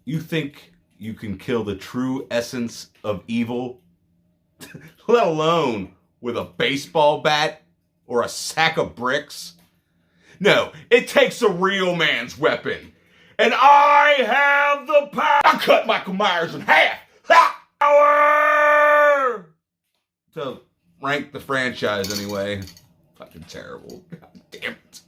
You think you can kill the true essence of evil, let alone with a baseball bat or a sack of bricks? No, it takes a real man's weapon. And I have the power. I cut Michael Myers in half. Power! To rank the franchise anyway. Fucking terrible. God damn it.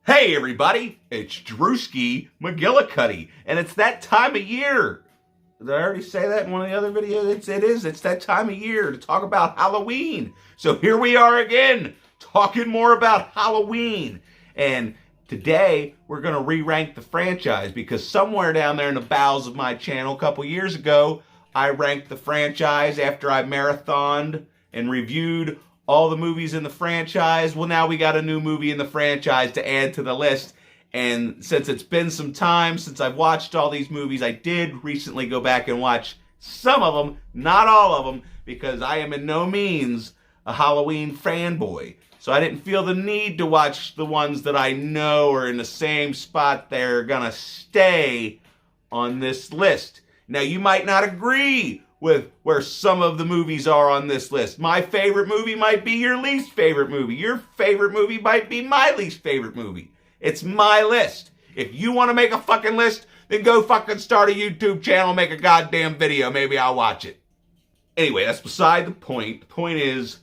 Hey everybody, it's Drewski McGillicuddy, and it's that time of year. Did I already say that in one of the other videos? It's that time of year to talk about Halloween. So here we are again, talking more about Halloween. And today, we're going to re-rank the franchise, because somewhere down there in the bowels of my channel a couple years ago, I ranked the franchise after I marathoned and reviewed all the movies in the franchise. Well, now we got a new movie in the franchise to add to the list. And since it's been some time since I've watched all these movies, I did recently go back and watch some of them, not all of them, because I am in no means a Halloween fanboy. So I didn't feel the need to watch the ones that I know are in the same spot they're gonna stay on this list. Now, you might not agree with where some of the movies are on this list. My favorite movie might be your least favorite movie. Your favorite movie might be my least favorite movie. It's my list. If you want to make a fucking list, then go fucking start a YouTube channel, make a goddamn video. Maybe I'll watch it. Anyway, that's beside the point. The point is,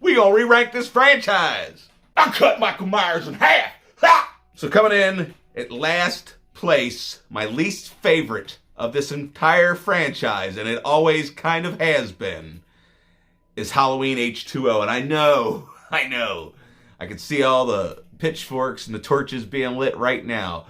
we gonna re-rank this franchise. I cut Michael Myers in half. Ha! So coming in at last place, my least favorite of this entire franchise, and it always kind of has been, is Halloween H2O. And I know, I can see all the pitchforks and the torches being lit right now.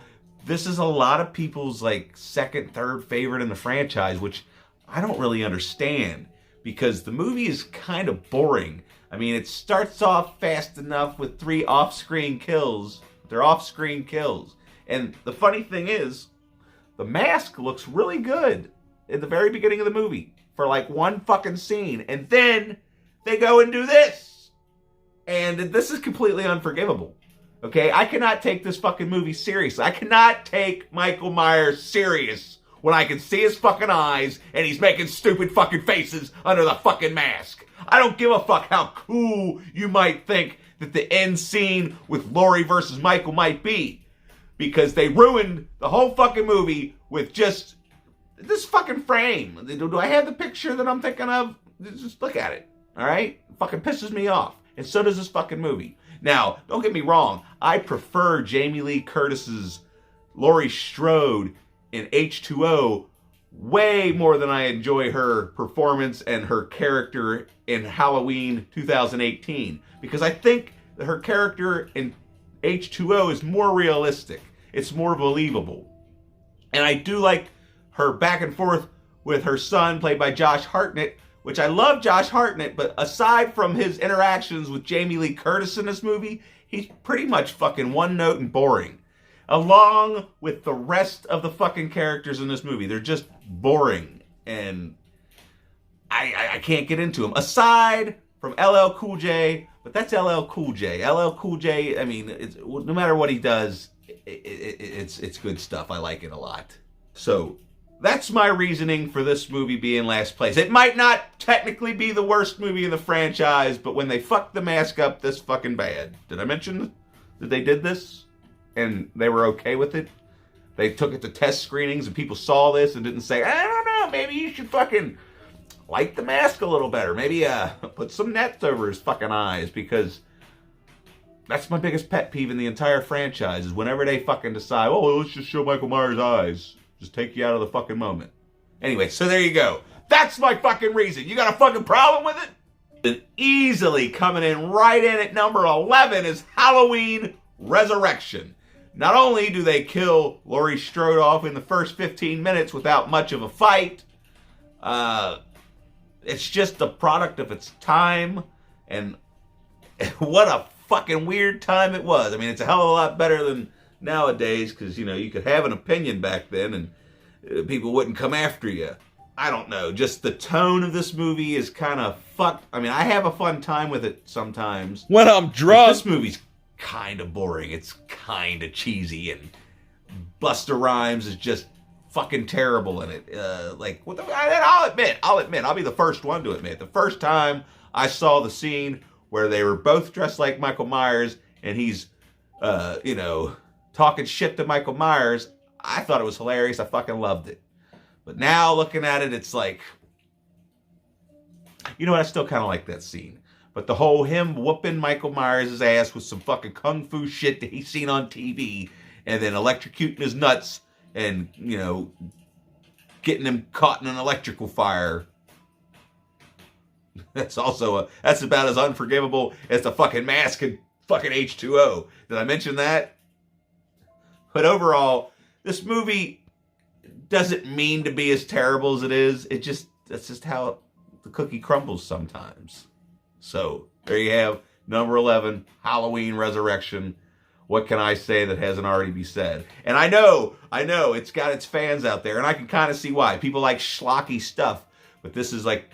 This is a lot of people's like second, third favorite in the franchise, which I don't really understand, because the movie is kind of boring. I mean, it starts off fast enough with 3 off-screen kills. They're off-screen kills. And the funny thing is, the mask looks really good in the very beginning of the movie for like one fucking scene. And then they go and do this. And this is completely unforgivable. Okay? I cannot take this fucking movie seriously. I cannot take Michael Myers serious when I can see his fucking eyes and he's making stupid fucking faces under the fucking mask. I don't give a fuck how cool you might think that the end scene with Laurie versus Michael might be, because they ruined the whole fucking movie with just this fucking frame. Do I have the picture that I'm thinking of? Just look at it, all right? It fucking pisses me off, and so does this fucking movie. Now, don't get me wrong. I prefer Jamie Lee Curtis's Laurie Strode in H2O way more than I enjoy her performance and her character in Halloween 2018, because I think that her character in H2O is more realistic. It's more believable. And I do like her back and forth with her son, played by Josh Hartnett, which I love Josh Hartnett, but aside from his interactions with Jamie Lee Curtis in this movie, he's pretty much fucking one note and boring. Along with the rest of the fucking characters in this movie. They're just boring, and I can't get into them. Aside from LL Cool J, but that's LL Cool J. LL Cool J, I mean, no matter what he does, it's good stuff. I like it a lot. So that's my reasoning for this movie being last place. It might not technically be the worst movie in the franchise, but when they fucked the mask up this fucking bad. Did I mention that they did this and they were okay with it? They took it to test screenings and people saw this and didn't say, I don't know, maybe you should fucking like the mask a little better. Maybe put some nets over his fucking eyes, because that's my biggest pet peeve in the entire franchise, is whenever they fucking decide, oh, let's just show Michael Myers' eyes. Just take you out of the fucking moment. Anyway, so there you go. That's my fucking reason. You got a fucking problem with it? And easily coming in right in at number 11 is Halloween Resurrection. Not only do they kill Laurie Strode off in the first 15 minutes without much of a fight, it's just a product of its time, and what a fucking weird time it was. I mean, it's a hell of a lot better than nowadays because, you know, you could have an opinion back then and people wouldn't come after you. I don't know. Just the tone of this movie is kind of fucked. I mean, I have a fun time with it sometimes. When I'm drunk. This movie's kind of boring. It's kind of cheesy, and Busta Rhymes is just fucking terrible in it. I'll admit, I'll be the first one to admit. The first time I saw the scene where they were both dressed like Michael Myers, and he's, talking shit to Michael Myers, I thought it was hilarious. I fucking loved it. But now looking at it, it's like, you know what? I still kind of like that scene. But the whole him whooping Michael Myers' ass with some fucking kung fu shit that he's seen on TV, and then electrocuting his nuts and, getting him caught in an electrical fire. That's about as unforgivable as the fucking mask in fucking H2O. Did I mention that? But overall, this movie doesn't mean to be as terrible as it is. That's just how the cookie crumbles sometimes. So there you have number 11, Halloween Resurrection. What can I say that hasn't already been said? And I know it's got its fans out there, and I can kind of see why. People like schlocky stuff, but this is like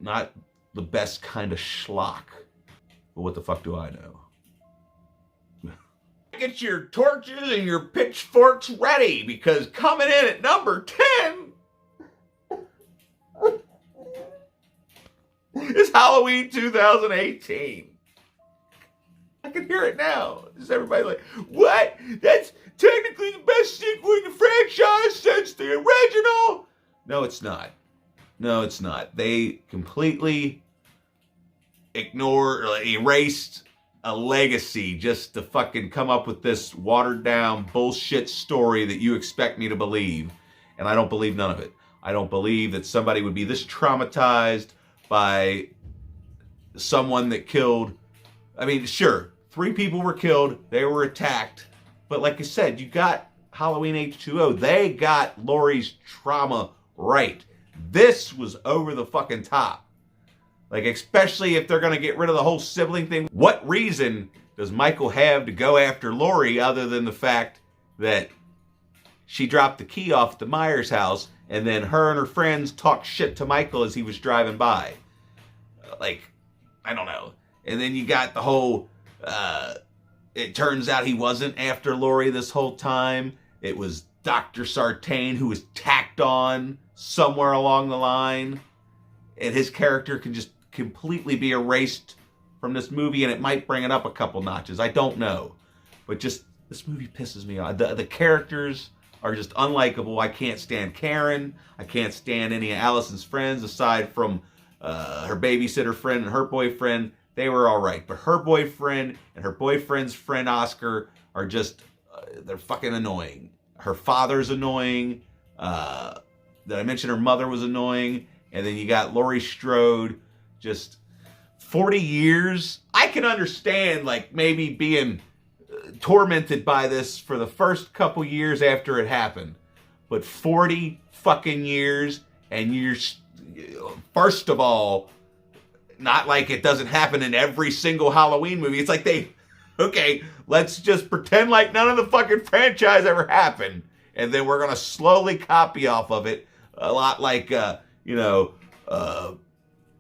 not the best kind of schlock. But what the fuck do I know? Get your torches and your pitchforks ready, because coming in at number 10 is Halloween 2018. I can hear it now. Is everybody like, what? That's technically the best sequel in the franchise since the original? No, it's not. No, it's not. They completely ignored or erased a legacy just to fucking come up with this watered down bullshit story that you expect me to believe. And I don't believe none of it. I don't believe that somebody would be this traumatized by someone that killed. I mean, sure, 3 people were killed. They were attacked. But like I said, you got Halloween H2O. They got Laurie's trauma right. This was over the fucking top. Like, especially if they're going to get rid of the whole sibling thing. What reason does Michael have to go after Laurie other than the fact that she dropped the key off at the Myers house and then her and her friends talked shit to Michael as he was driving by? Like, I don't know. And then you got the whole, it turns out he wasn't after Laurie this whole time. It was Dr. Sartain who was tacked on somewhere along the line. And his character can just completely be erased from this movie, and it might bring it up a couple notches. I don't know. But just, this movie pisses me off. The characters are just unlikable. I can't stand Karen. I can't stand any of Allison's friends aside from her babysitter friend and her boyfriend. They were all right. But her boyfriend and her boyfriend's friend Oscar are just, they're fucking annoying. Her father's annoying. Did I mention her mother was annoying? And then you got Laurie Strode, just 40 years. I can understand, like, maybe being tormented by this for the first couple years after it happened. But 40 fucking years, and you're, first of all, not like it doesn't happen in every single Halloween movie. It's like okay, let's just pretend like none of the fucking franchise ever happened. And then we're going to slowly copy off of it. A lot like,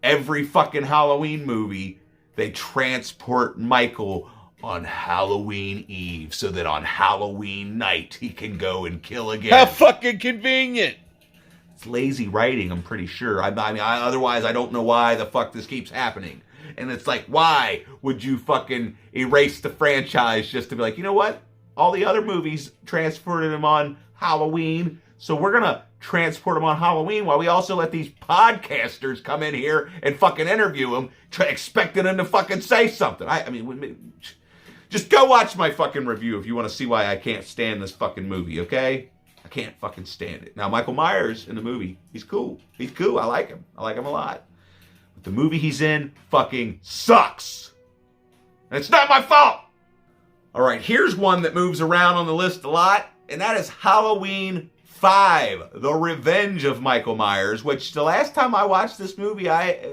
every fucking Halloween movie, they transport Michael on Halloween Eve so that on Halloween night he can go and kill again. How fucking convenient. It's lazy writing, I'm pretty sure. Otherwise, I don't know why the fuck this keeps happening. And it's like, why would you fucking erase the franchise just to be like, you know what? All the other movies transported him on Halloween, so we're going to transport him on Halloween while we also let these podcasters come in here and fucking interview him, expecting him to fucking say something. Just go watch my fucking review if you want to see why I can't stand this fucking movie, okay? I can't fucking stand it. Now, Michael Myers in the movie, he's cool. He's cool. I like him. I like him a lot. But the movie he's in fucking sucks. And it's not my fault. All right, here's one that moves around on the list a lot, and that is Halloween 5, The Revenge of Michael Myers, which the last time I watched this movie,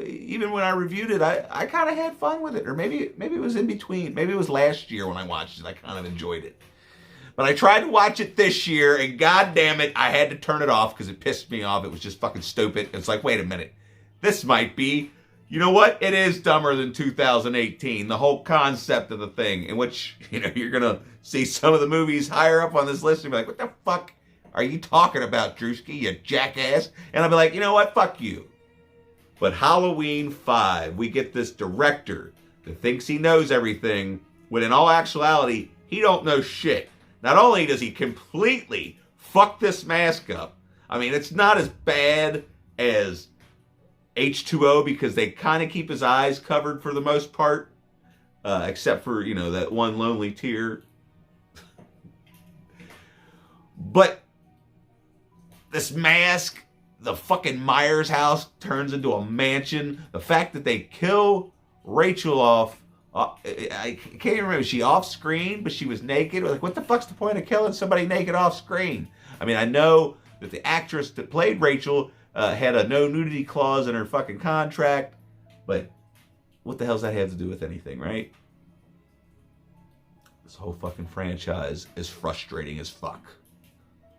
even when I reviewed it, I kind of had fun with it. Or maybe it was in between. Maybe it was last year when I watched it. I kind of enjoyed it. But I tried to watch it this year, and god damn it, I had to turn it off because it pissed me off. It was just fucking stupid. It's like, wait a minute. This might be, you know what? It is dumber than 2018. The whole concept of the thing, in which, you're going to see some of the movies higher up on this list and be like, what the fuck are you talking about, Drewski, you jackass? And I'll be like, you know what? Fuck you. But Halloween 5, we get this director that thinks he knows everything, when in all actuality, he don't know shit. Not only does he completely fuck this mask up, I mean, it's not as bad as H2O because they kind of keep his eyes covered for the most part, except for, that one lonely tear. But this mask, the fucking Myers house turns into a mansion. The fact that they kill Rachel off, I can't remember, was she off screen, but she was naked? Like, what the fuck's the point of killing somebody naked off screen? I mean, I know that the actress that played Rachel had a no nudity clause in her fucking contract, but what the hell's that have to do with anything, right? This whole fucking franchise is frustrating as fuck.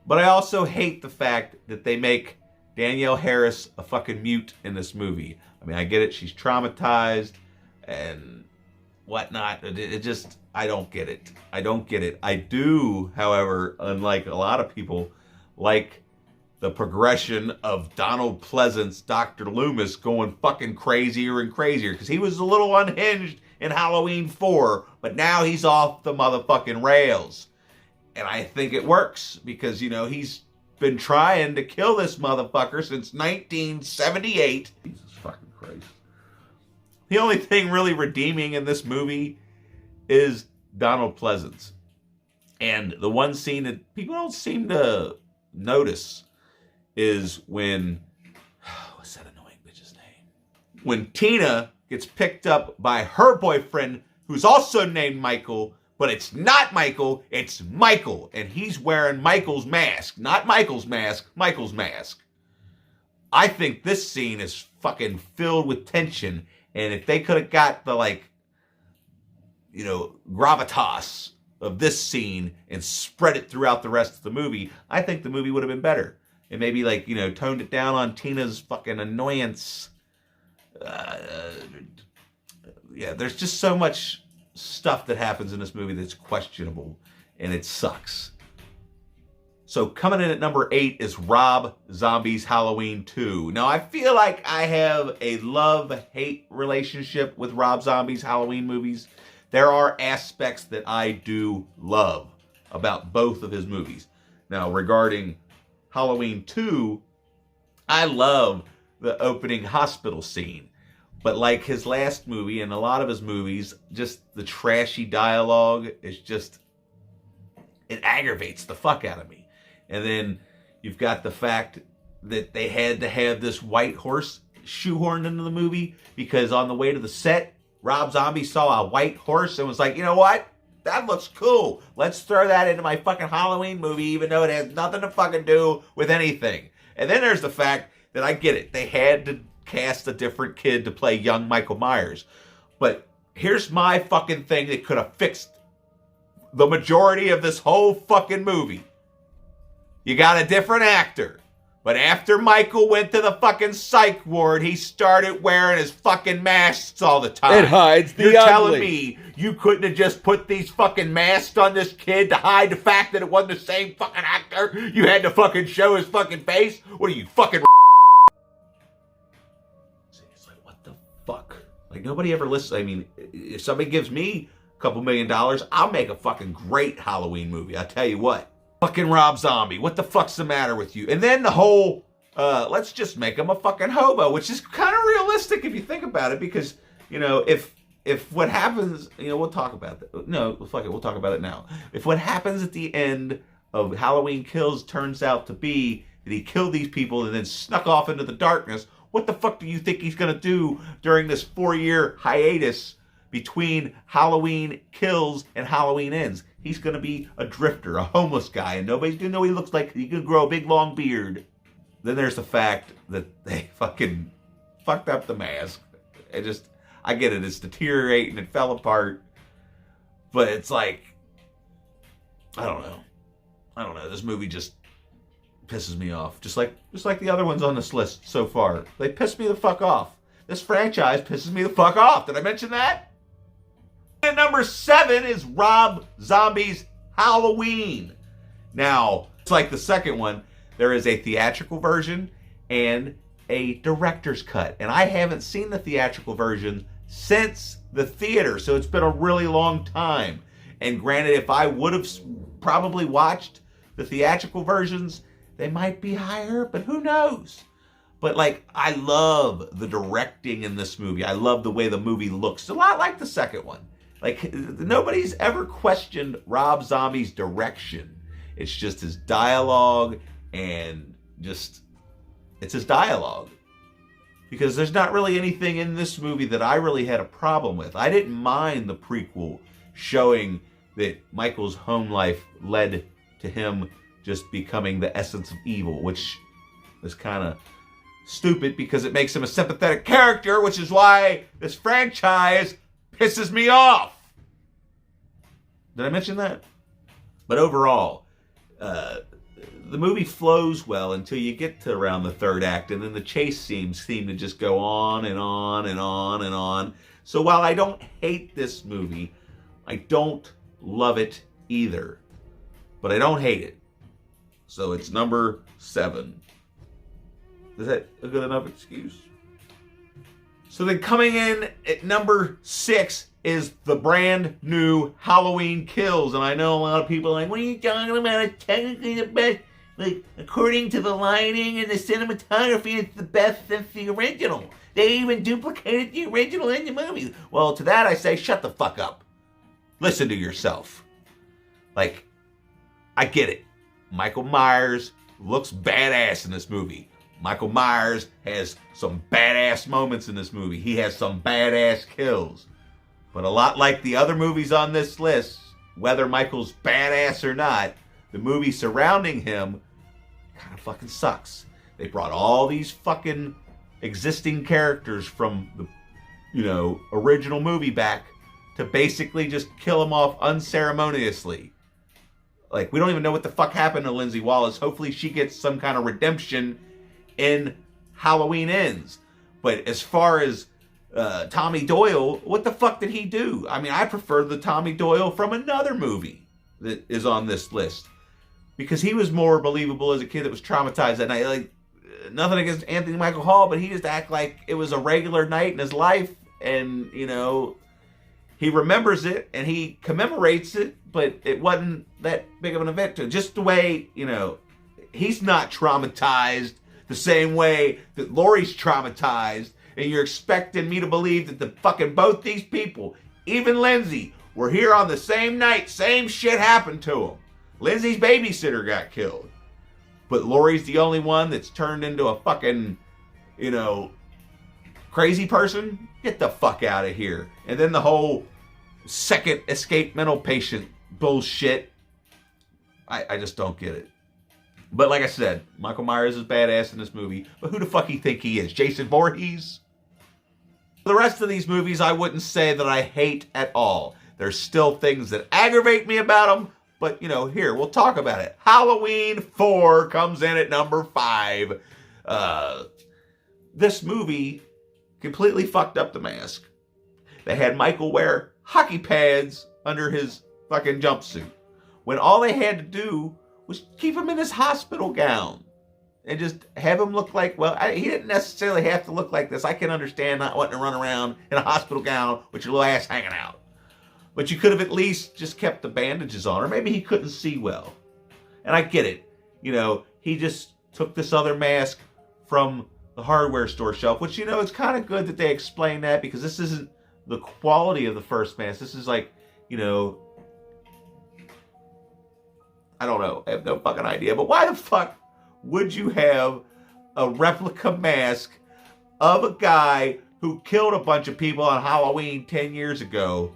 But I also hate the fact that they make Danielle Harris a fucking mute in this movie. I mean, I get it, she's traumatized and whatnot. It just, I don't get it. I don't get it. I do, however, unlike a lot of people, like the progression of Donald Pleasant's Dr. Loomis going fucking crazier and crazier, because he was a little unhinged in Halloween 4, but now he's off the motherfucking rails. And I think it works, because, he's been trying to kill this motherfucker since 1978. Jesus fucking Christ. The only thing really redeeming in this movie is Donald Pleasance. And the one scene that people don't seem to notice is when, what's that annoying bitch's name? When Tina gets picked up by her boyfriend, who's also named Michael, but it's not Michael, it's Michael. And he's wearing Michael's mask. Not Michael's mask, Michael's mask. I think this scene is fucking filled with tension. And if they could have got the, gravitas of this scene and spread it throughout the rest of the movie, I think the movie would have been better. And maybe, toned it down on Tina's fucking annoyance. Yeah, there's just so much stuff that happens in this movie that's questionable, and it sucks. So coming in at number 8 is Rob Zombie's Halloween 2. Now, I feel like I have a love-hate relationship with Rob Zombie's Halloween movies. There are aspects that I do love about both of his movies. Now, regarding Halloween 2, I love the opening hospital scene. But like his last movie and a lot of his movies, just the trashy dialogue is just, it aggravates the fuck out of me. And then you've got the fact that they had to have this white horse shoehorned into the movie because on the way to the set, Rob Zombie saw a white horse and was like, you know what? That looks cool. Let's throw that into my fucking Halloween movie, even though it has nothing to fucking do with anything. And then there's the fact that I get it. They had to cast a different kid to play young Michael Myers. But here's my fucking thing that could have fixed the majority of this whole fucking movie. You got a different actor. But after Michael went to the fucking psych ward, he started wearing his fucking masks all the time. It hides the You're ugly. telling me you couldn't have just put these fucking masks on this kid to hide the fact that it wasn't the same fucking actor? You had to fucking show his fucking face? What are you, fucking... It's like, what the fuck? Like, nobody ever listens. I mean, if somebody gives me a couple $1 million, I'll make a fucking great Halloween movie. I tell you what. Fucking Rob Zombie, what the fuck's the matter with you? And then the whole, let's just make him a fucking hobo, which is kind of realistic if you think about it, because, if what happens, we'll talk about that. No, fuck it, we'll talk about it now. If what happens at the end of Halloween Kills turns out to be that he killed these people and then snuck off into the darkness, what the fuck do you think he's going to do during this 4-year hiatus between Halloween Kills and Halloween Ends? he's going to be a drifter, a homeless guy, and nobody's going to know what he looks like. He's going to grow a big, long beard. Then there's the fact that they fucking fucked up the mask. I get it. It's deteriorating. It fell apart. But it's like, I don't know. This movie just pisses me off. Just like the other ones on this list so far. They piss me the fuck off. This franchise pisses me the fuck off. Did I mention that? And number 7 is Rob Zombie's Halloween. Now, it's like the second one. There is a theatrical version and a director's cut. And I haven't seen the theatrical version since the theater, so it's been a really long time. And granted, if I would have probably watched the theatrical versions, they might be higher, but who knows? But like, I love the directing in this movie. I love the way the movie looks. A lot like the second one. Like, nobody's ever questioned Rob Zombie's direction. It's just his dialogue and it's his dialogue. Because there's not really anything in this movie that I really had a problem with. I didn't mind the prequel showing that Michael's home life led to him just becoming the essence of evil, which is kind of stupid because it makes him a sympathetic character, which is why this franchise pisses me off. Did I mention that? But overall, the movie flows well until you get to around the third act, and then the chase scenes seem to just go on and on and on and on. So while I don't hate this movie, I don't love it either. But I don't hate it. So it's number 7. Is that a good enough excuse? So then coming in at number 6 is the brand new Halloween Kills. And I know a lot of people are like, what are you talking about? It's technically the best. Like, according to the lighting and the cinematography, it's the best since the original. They even duplicated the original in the movie. Well, to that I say, shut the fuck up. Listen to yourself. Like, I get it. Michael Myers looks badass in this movie. Michael Myers has some badass moments in this movie. He has some badass kills. But a lot like the other movies on this list, whether Michael's badass or not, the movie surrounding him kind of fucking sucks. They brought all these fucking existing characters from the, original movie back to basically just kill him off unceremoniously. Like, we don't even know what the fuck happened to Lindsay Wallace. Hopefully she gets some kind of redemption in Halloween Ends. But as far as Tommy Doyle, what the fuck did he do? I mean, I prefer the Tommy Doyle from another movie that is on this list. Because he was more believable as a kid that was traumatized that night. Like, nothing against Anthony Michael Hall, but he just act like it was a regular night in his life. And, he remembers it and he commemorates it, but it wasn't that big of an event to him. Just the way, he's not traumatized the same way that Laurie's traumatized. And you're expecting me to believe that the fucking both these people, even Lindsay, were here on the same night. Same shit happened to them. Lindsay's babysitter got killed. But Laurie's the only one that's turned into a fucking, crazy person. Get the fuck out of here. And then the whole second escape mental patient bullshit. I just don't get it. But like I said, Michael Myers is badass in this movie. But who the fuck you think he is? Jason Voorhees? The rest of these movies I wouldn't say that I hate at all. There's still things that aggravate me about them. But, here, we'll talk about it. Halloween 4 comes in at number 5. This movie completely fucked up the mask. They had Michael wear hockey pads under his fucking jumpsuit. When all they had to do was keep him in his hospital gown. And just have him look like, he didn't necessarily have to look like this. I can understand not wanting to run around in a hospital gown with your little ass hanging out. But you could have at least just kept the bandages on. Or maybe he couldn't see well. And I get it. He just took this other mask from the hardware store shelf. Which, it's kind of good that they explain that. Because this isn't the quality of the first mask. This is like, I don't know. I have no fucking idea. But why the fuck would you have a replica mask of a guy who killed a bunch of people on Halloween 10 years ago?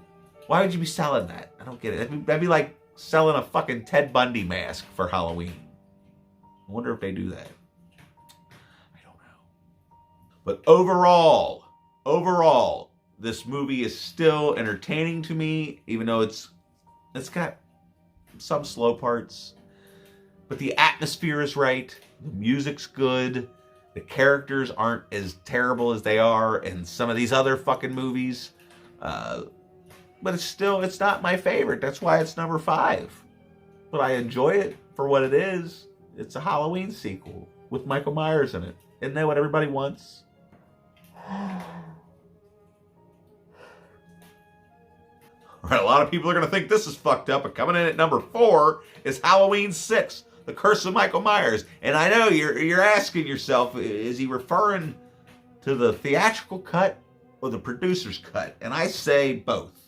Why would you be selling that? I don't get it. That'd be like selling a fucking Ted Bundy mask for Halloween. I wonder if they do that. I don't know. But overall, this movie is still entertaining to me, even though it's got some slow parts. But the atmosphere is right. The music's good. The characters aren't as terrible as they are in some of these other fucking movies. But it's not my favorite. That's why it's number 5. But I enjoy it for what it is. It's a Halloween sequel with Michael Myers in it. Isn't that what everybody wants? All right, a lot of people are going to think this is fucked up, but coming in at number 4 is Halloween 6, The Curse of Michael Myers. And I know you're asking yourself, is he referring to the theatrical cut or the producer's cut? And I say both.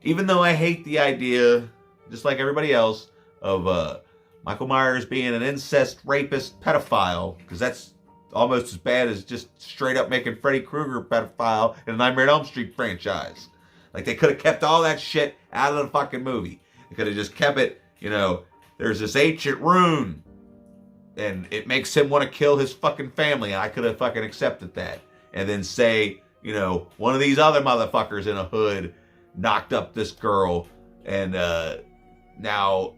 Even though I hate the idea, just like everybody else, of Michael Myers being an incest, rapist, pedophile, because that's almost as bad as just straight up making Freddy Krueger a pedophile in the Nightmare on Elm Street franchise. Like, they could have kept all that shit out of the fucking movie. They could have just kept it, there's this ancient rune, and it makes him want to kill his fucking family, and I could have fucking accepted that. And then say, one of these other motherfuckers in a hood knocked up this girl, and now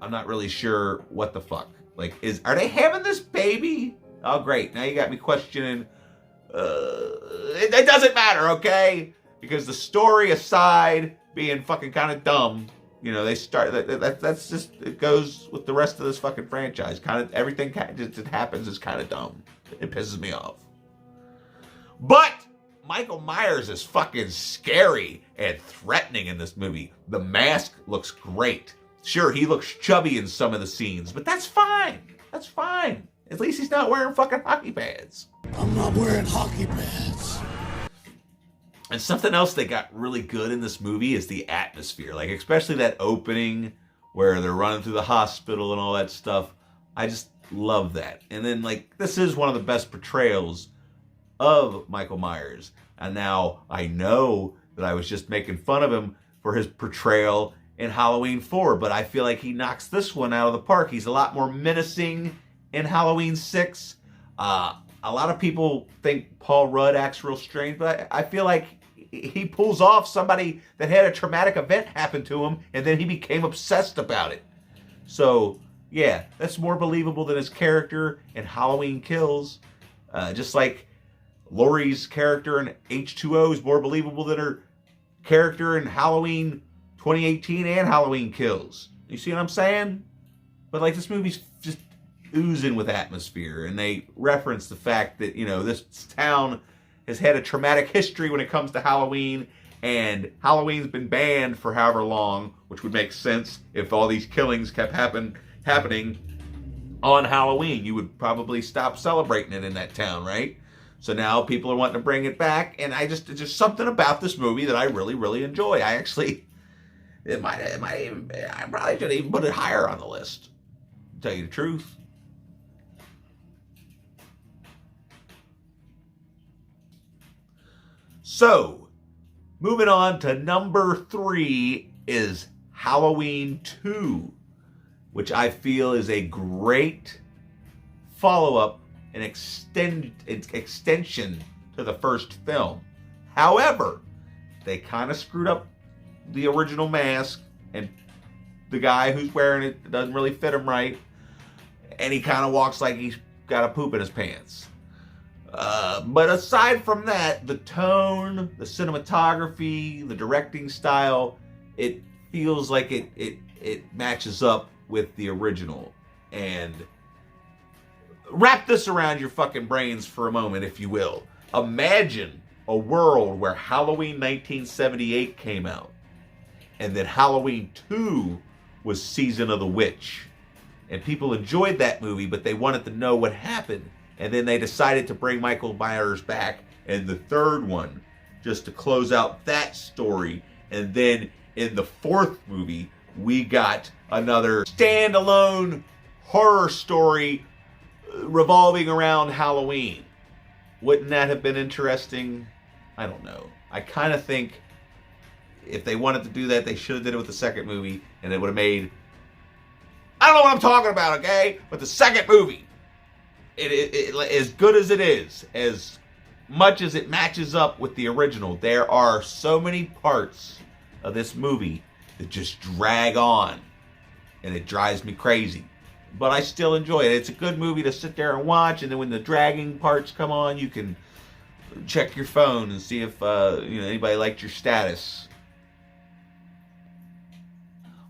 I'm not really sure what the fuck. Like, are they having this baby? Oh, great. Now you got me questioning. It doesn't matter, okay? Because the story aside being fucking kind of dumb, they start that's just, it goes with the rest of this fucking franchise. Kind of everything that happens is kind of dumb. It pisses me off. But Michael Myers is fucking scary and threatening in this movie. The mask looks great. Sure, he looks chubby in some of the scenes, but that's fine. That's fine. At least he's not wearing fucking hockey pads. I'm not wearing hockey pads. And something else that got really good in this movie is the atmosphere. Like, especially that opening where they're running through the hospital and all that stuff. I just love that. And then, this is one of the best portrayals of Michael Myers. And now I know that I was just making fun of him for his portrayal in Halloween 4, but I feel like he knocks this one out of the park. He's a lot more menacing in Halloween 6. A lot of people think Paul Rudd acts real strange, but I feel like he pulls off somebody that had a traumatic event happen to him, and then he became obsessed about it. So, yeah, that's more believable than his character in Halloween Kills. Just like Laurie's character in H2O is more believable than her character in Halloween 2018 and Halloween Kills. You see what I'm saying? But this movie's just oozing with atmosphere, and they reference the fact that, this town has had a traumatic history when it comes to Halloween, and Halloween's been banned for however long, which would make sense if all these killings kept happening on Halloween. You would probably stop celebrating it in that town, right? So now people are wanting to bring it back, and it's just something about this movie that I really, really enjoy. I probably should even put it higher on the list, to tell you the truth. So, moving on to number 3 is Halloween 2, which I feel is a great follow-up and extension to the first film. However, they kind of screwed up the original mask, and the guy who's wearing it doesn't really fit him right, and he kind of walks like he's got a poop in his pants. But aside from that, the tone, the cinematography, the directing style, it feels like it matches up with the original. And wrap this around your fucking brains for a moment, if you will. Imagine a world where Halloween 1978 came out, and then Halloween 2 was Season of the Witch. And people enjoyed that movie, but they wanted to know what happened. And then they decided to bring Michael Myers back in the third one, just to close out that story. And then in the fourth movie, we got another standalone horror story revolving around Halloween. Wouldn't that have been interesting? I don't know. I kind of think if they wanted to do that, they should have did it with the second movie, and it would have made... I don't know what I'm talking about, okay? But the second movie, it as good as it is, as much as it matches up with the original, there are so many parts of this movie that just drag on, and it drives me crazy. But I still enjoy it. It's a good movie to sit there and watch, and then when the dragging parts come on, you can check your phone and see if anybody liked your status.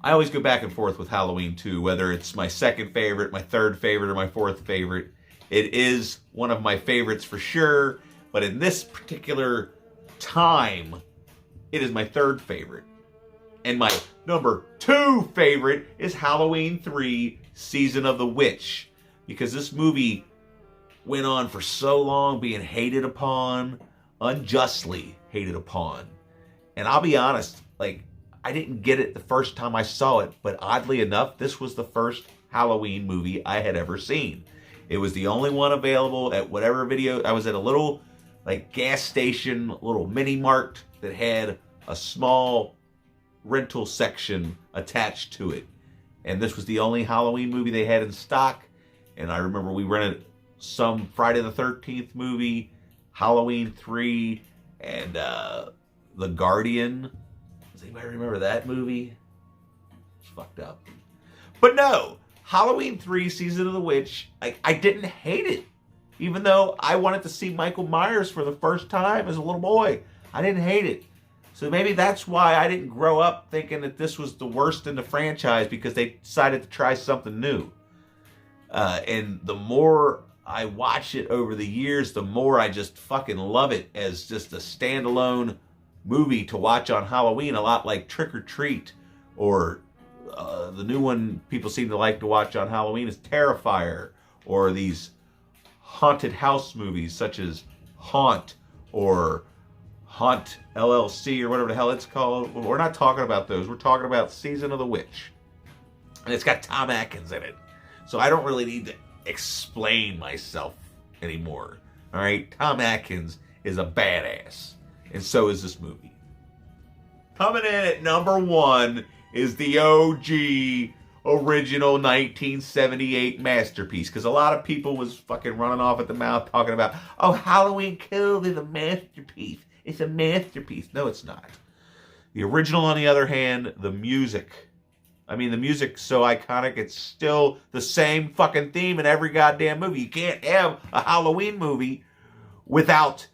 I always go back and forth with Halloween 2, whether it's my second favorite, my third favorite, or my fourth favorite. It is one of my favorites for sure, but in this particular time, it is my third favorite. And my number 2 favorite is Halloween 3, Season of the Witch. Because this movie went on for so long being hated upon, unjustly hated upon. And I'll be honest, I didn't get it the first time I saw it, but oddly enough, this was the first Halloween movie I had ever seen. It was the only one available at whatever video. I was at a little gas station, little mini mart that had a small rental section attached to it. And this was the only Halloween movie they had in stock. And I remember we rented some Friday the 13th movie, Halloween 3, and The Guardian. Does anybody remember that movie? It's fucked up. But no, Halloween 3, Season of the Witch, I didn't hate it. Even though I wanted to see Michael Myers for the first time as a little boy. I didn't hate it. So maybe that's why I didn't grow up thinking that this was the worst in the franchise, because they decided to try something new. And the more I watch it over the years, the more I just fucking love it as just a standalone movie to watch on Halloween, a lot like Trick or Treat, or the new one people seem to like to watch on Halloween is Terrifier, or these haunted house movies such as Haunt or Haunt LLC or whatever the hell it's called. We're not talking about those. We're talking about Season of the Witch. And it's got Tom Atkins in it. So I don't really need to explain myself anymore. All right? Tom Atkins is a badass. And so is this movie. Coming in at number 1 is the OG original 1978 masterpiece. Because a lot of people was fucking running off at the mouth talking about, oh, Halloween Kills is a masterpiece. It's a masterpiece. No, it's not. The original, on the other hand, the music. I mean, the music's so iconic, it's still the same fucking theme in every goddamn movie. You can't have a Halloween movie without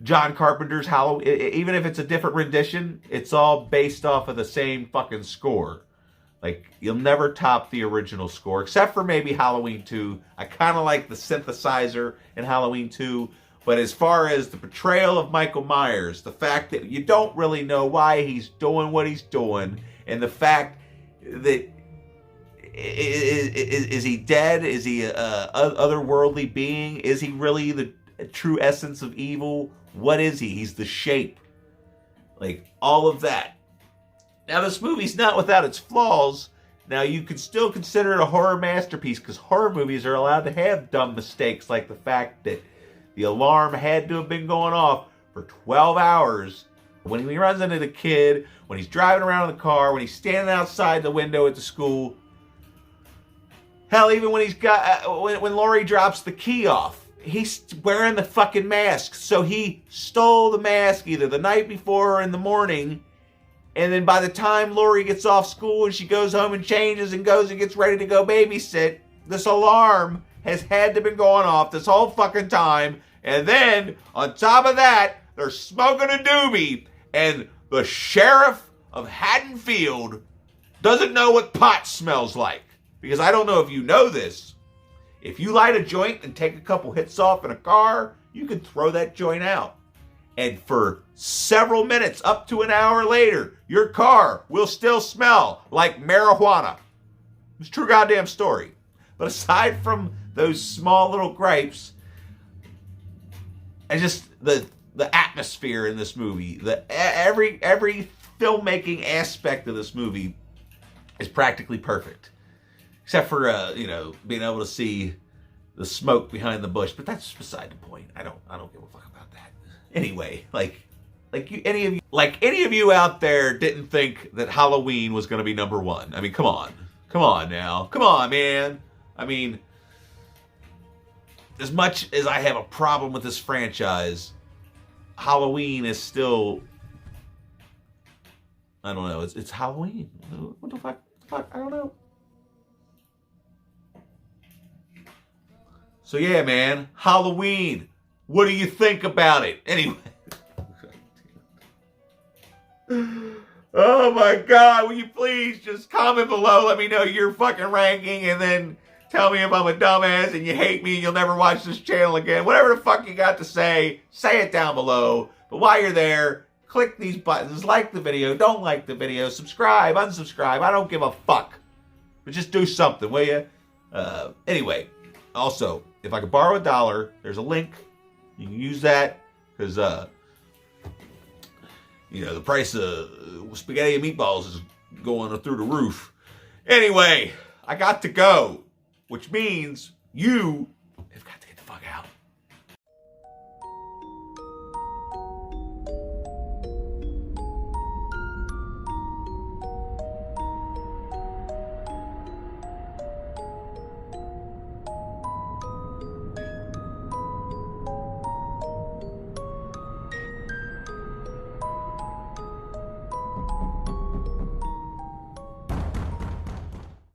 John Carpenter's Halloween. Even if it's a different rendition, it's all based off of the same fucking score. You'll never top the original score, except for maybe Halloween 2. I kind of like the synthesizer in Halloween 2. But as far as the portrayal of Michael Myers, the fact that you don't really know why he's doing what he's doing, and the fact that is he dead? Is he a otherworldly being? Is he really the true essence of evil? What is he? He's the shape. All of that. Now, this movie's not without its flaws. Now, you could still consider it a horror masterpiece, because horror movies are allowed to have dumb mistakes, like the fact that the alarm had to have been going off for 12 hours when he runs into the kid, when he's driving around in the car, when he's standing outside the window at the school. Hell, even when when Laurie drops the key off, he's wearing the fucking mask. So he stole the mask either the night before or in the morning. And then by the time Laurie gets off school and she goes home and changes and goes and gets ready to go babysit, this alarm has had to have been going off this whole fucking time. And then, on top of that, they're smoking a doobie. And the sheriff of Haddonfield doesn't know what pot smells like. Because I don't know if you know this. If you light a joint and take a couple hits off in a car, you can throw that joint out. And for several minutes, up to an hour later, your car will still smell like marijuana. It's a true goddamn story. But aside from those small little gripes, and just the atmosphere in this movie, every filmmaking aspect of this movie is practically perfect, except for being able to see the smoke behind the bush. But that's beside the point. I don't give a fuck about that. Anyway, any of you out there didn't think that Halloween was going to be number one. I mean, come on now, come on, man. I mean, as much as I have a problem with this franchise, Halloween is still, I don't know. It's Halloween. What the fuck? I don't know. So yeah, man, Halloween. What do you think about it? Anyway. Oh my God, will you please just comment below, let me know your fucking ranking, and then tell me if I'm a dumbass and you hate me and you'll never watch this channel again. Whatever the fuck you got to say it down below. But while you're there, click these buttons, like the video, don't like the video, subscribe, unsubscribe, I don't give a fuck. But just do something, will you? Anyway, also, if I could borrow $1, there's a link. You can use that, because, you know, the price of spaghetti and meatballs is going through the roof. Anyway, I got to go, which means you have got to get the fuck out.